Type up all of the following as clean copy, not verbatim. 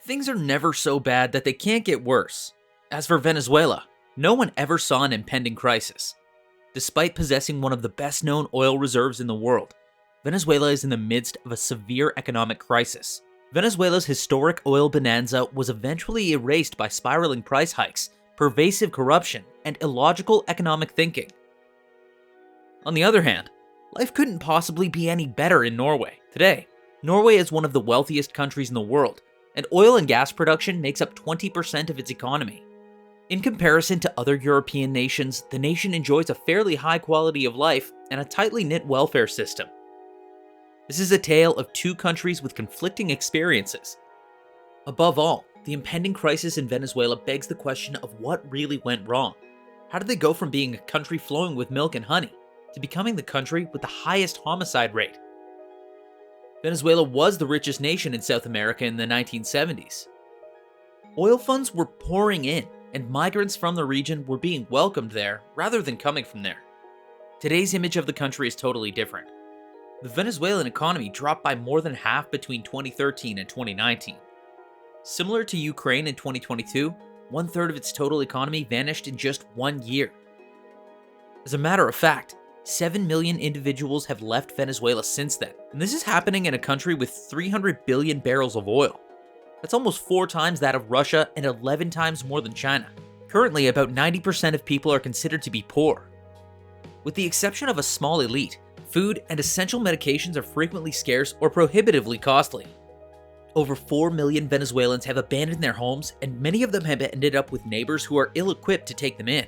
Things are never so bad that they can't get worse. As for Venezuela, no one ever saw an impending crisis. Despite possessing one of the best-known oil reserves in the world, Venezuela is in the midst of a severe economic crisis. Venezuela's historic oil bonanza was eventually erased by spiraling price hikes, pervasive corruption, and illogical economic thinking. On the other hand, life couldn't possibly be any better in Norway. Today, Norway is one of the wealthiest countries in the world, and oil and gas production makes up 20% of its economy. In comparison to other European nations, the nation enjoys a fairly high quality of life and a tightly knit welfare system. This is a tale of two countries with conflicting experiences. Above all, the impending crisis in Venezuela begs the question of what really went wrong. How did they go from being a country flowing with milk and honey to becoming the country with the highest homicide rate? Venezuela was the richest nation in South America in the 1970s. Oil funds were pouring in, and migrants from the region were being welcomed there rather than coming from there. Today's image of the country is totally different. The Venezuelan economy dropped by more than half between 2013 and 2019. Similar to Ukraine in 2022, 1/3 of its total economy vanished in just 1 year. As a matter of fact, 7 million individuals have left Venezuela since then, and this is happening in a country with 300 billion barrels of oil. That's almost 4 times that of Russia and 11 times more than China. Currently, about 90% of people are considered to be poor. With the exception of a small elite, food and essential medications are frequently scarce or prohibitively costly. Over 4 million Venezuelans have abandoned their homes, and many of them have ended up with neighbors who are ill-equipped to take them in.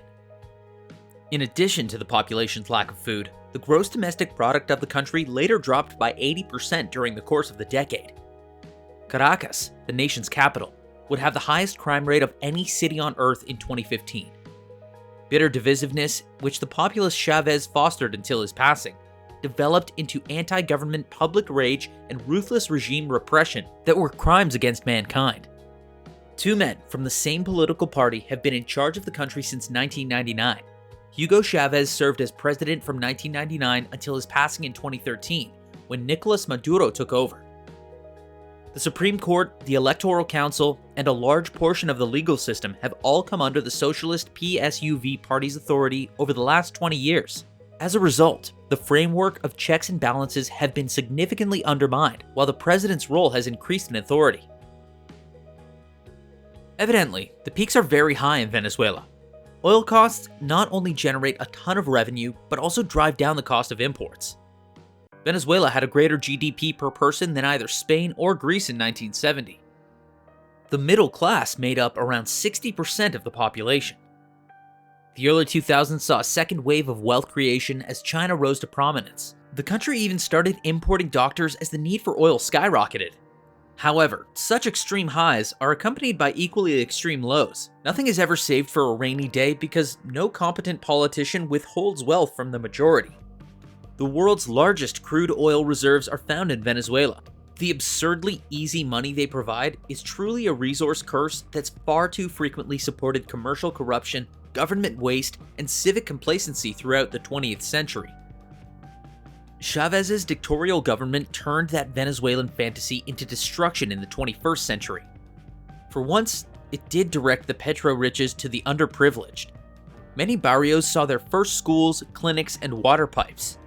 In addition to the population's lack of food, the gross domestic product of the country later dropped by 80% during the course of the decade. Caracas, the nation's capital, would have the highest crime rate of any city on earth in 2015. Bitter divisiveness, which the populist Chavez fostered until his passing, developed into anti-government public rage and ruthless regime repression that were crimes against mankind. 2 men from the same political party have been in charge of the country since 1999. Hugo Chavez served as president from 1999 until his passing in 2013, when Nicolas Maduro took over. The Supreme Court, the Electoral Council, and a large portion of the legal system have all come under the socialist PSUV party's authority over the last 20 years. As a result, the framework of checks and balances have been significantly undermined, while the president's role has increased in authority. Evidently, the peaks are very high in Venezuela. Oil costs not only generate a ton of revenue, but also drive down the cost of imports. Venezuela had a greater GDP per person than either Spain or Greece in 1970. The middle class made up around 60% of the population. The early 2000s saw a second wave of wealth creation as China rose to prominence. The country even started importing doctors as the need for oil skyrocketed. However, such extreme highs are accompanied by equally extreme lows. Nothing is ever saved for a rainy day because no competent politician withholds wealth from the majority. The world's largest crude oil reserves are found in Venezuela. The absurdly easy money they provide is truly a resource curse that's far too frequently supported commercial corruption, government waste, and civic complacency throughout the 20th century. Chavez's dictatorial government turned that Venezuelan fantasy into destruction in the 21st century. For once, it did direct the petro-riches to the underprivileged. Many barrios saw their first schools, clinics, and water pipes.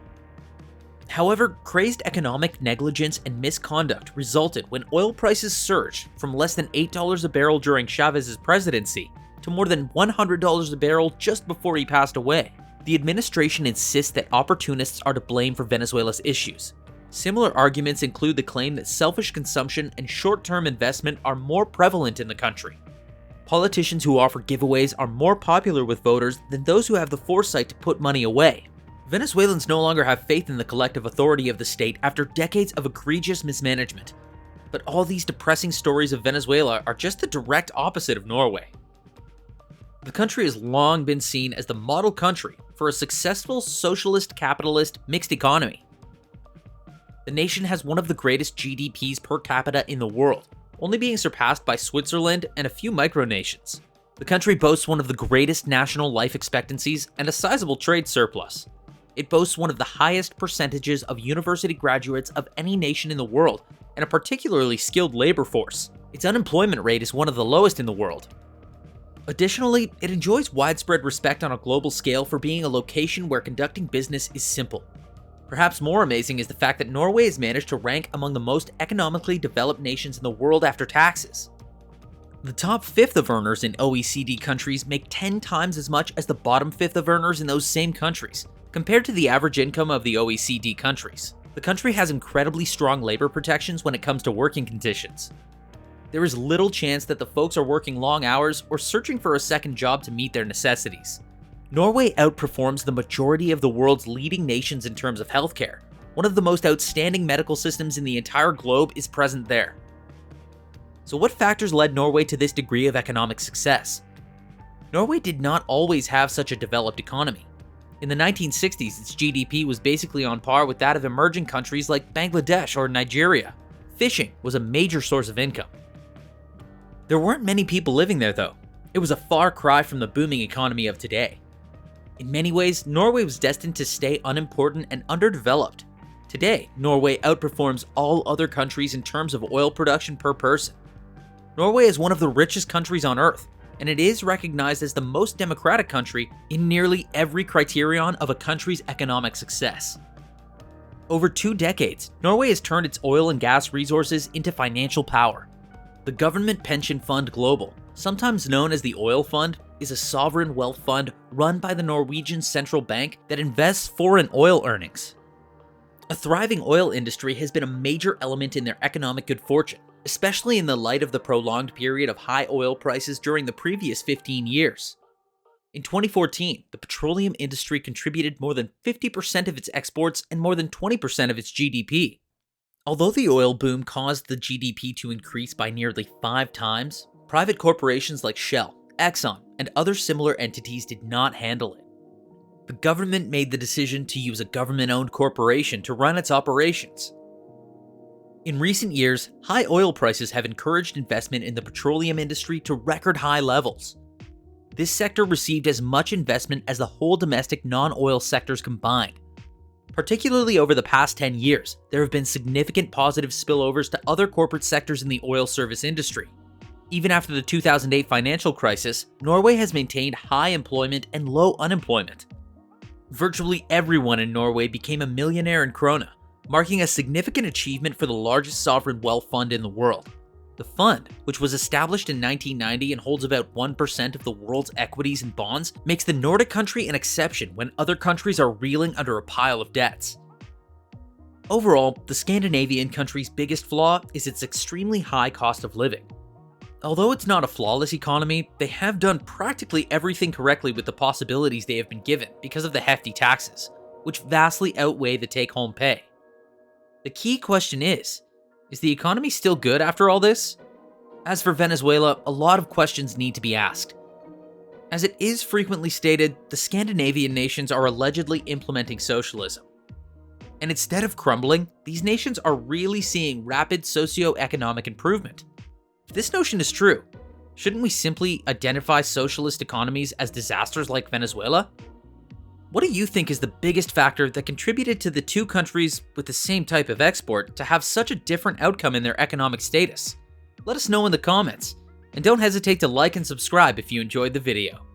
However, crazed economic negligence and misconduct resulted when oil prices surged from less than $8 a barrel during Chavez's presidency to more than $100 a barrel just before he passed away. The administration insists that opportunists are to blame for Venezuela's issues. Similar arguments include the claim that selfish consumption and short-term investment are more prevalent in the country. Politicians who offer giveaways are more popular with voters than those who have the foresight to put money away. Venezuelans no longer have faith in the collective authority of the state after decades of egregious mismanagement. But all these depressing stories of Venezuela are just the direct opposite of Norway. The country has long been seen as the model country for a successful socialist capitalist mixed economy. The nation has one of the greatest GDPs per capita in the world, only being surpassed by Switzerland and a few micronations. The country boasts one of the greatest national life expectancies and a sizable trade surplus. It boasts one of the highest percentages of university graduates of any nation in the world and a particularly skilled labor force. Its unemployment rate is one of the lowest in the world. Additionally, it enjoys widespread respect on a global scale for being a location where conducting business is simple. Perhaps more amazing is the fact that Norway has managed to rank among the most economically developed nations in the world after taxes. The top fifth of earners in OECD countries make 10 times as much as the bottom fifth of earners in those same countries, compared to the average income of the OECD countries. The country has incredibly strong labor protections when it comes to working conditions. There is little chance that the folks are working long hours or searching for a second job to meet their necessities. Norway outperforms the majority of the world's leading nations in terms of healthcare. One of the most outstanding medical systems in the entire globe is present there. So what factors led Norway to this degree of economic success? Norway did not always have such a developed economy. In the 1960s, its GDP was basically on par with that of emerging countries like Bangladesh or Nigeria. Fishing was a major source of income. There weren't many people living there though. It was a far cry from the booming economy of today. In many ways, Norway was destined to stay unimportant and underdeveloped. Today, Norway outperforms all other countries in terms of oil production per person. Norway is one of the richest countries on Earth, and it is recognized as the most democratic country in nearly every criterion of a country's economic success. Over 2 decades, Norway has turned its oil and gas resources into financial power. The government pension fund Global, sometimes known as the Oil Fund, is a sovereign wealth fund run by the Norwegian central bank that invests foreign oil earnings. A thriving oil industry has been a major element in their economic good fortune, especially in the light of the prolonged period of high oil prices during the previous 15 years. In 2014, the petroleum industry contributed more than 50% of its exports and more than 20% of its GDP. Although the oil boom caused the GDP to increase by nearly 5 times, private corporations like Shell, Exxon, and other similar entities did not handle it. The government made the decision to use a government-owned corporation to run its operations. In recent years, high oil prices have encouraged investment in the petroleum industry to record high levels. This sector received as much investment as the whole domestic non-oil sectors combined. Particularly over the past 10 years, there have been significant positive spillovers to other corporate sectors in the oil service industry. Even after the 2008 financial crisis, Norway has maintained high employment and low unemployment. Virtually everyone in Norway became a millionaire in krona, marking a significant achievement for the largest sovereign wealth fund in the world. The fund, which was established in 1990 and holds about 1% of the world's equities and bonds, makes the Nordic country an exception when other countries are reeling under a pile of debts. Overall, the Scandinavian country's biggest flaw is its extremely high cost of living. Although it's not a flawless economy, they have done practically everything correctly with the possibilities they have been given because of the hefty taxes, which vastly outweigh the take-home pay. The key question is the economy still good after all this? As for Venezuela, a lot of questions need to be asked. As it is frequently stated, the Scandinavian nations are allegedly implementing socialism. And instead of crumbling, these nations are really seeing rapid socio-economic improvement. If this notion is true, shouldn't we simply identify socialist economies as disasters like Venezuela? What do you think is the biggest factor that contributed to the two countries with the same type of export to have such a different outcome in their economic status? Let us know in the comments, and don't hesitate to like and subscribe if you enjoyed the video.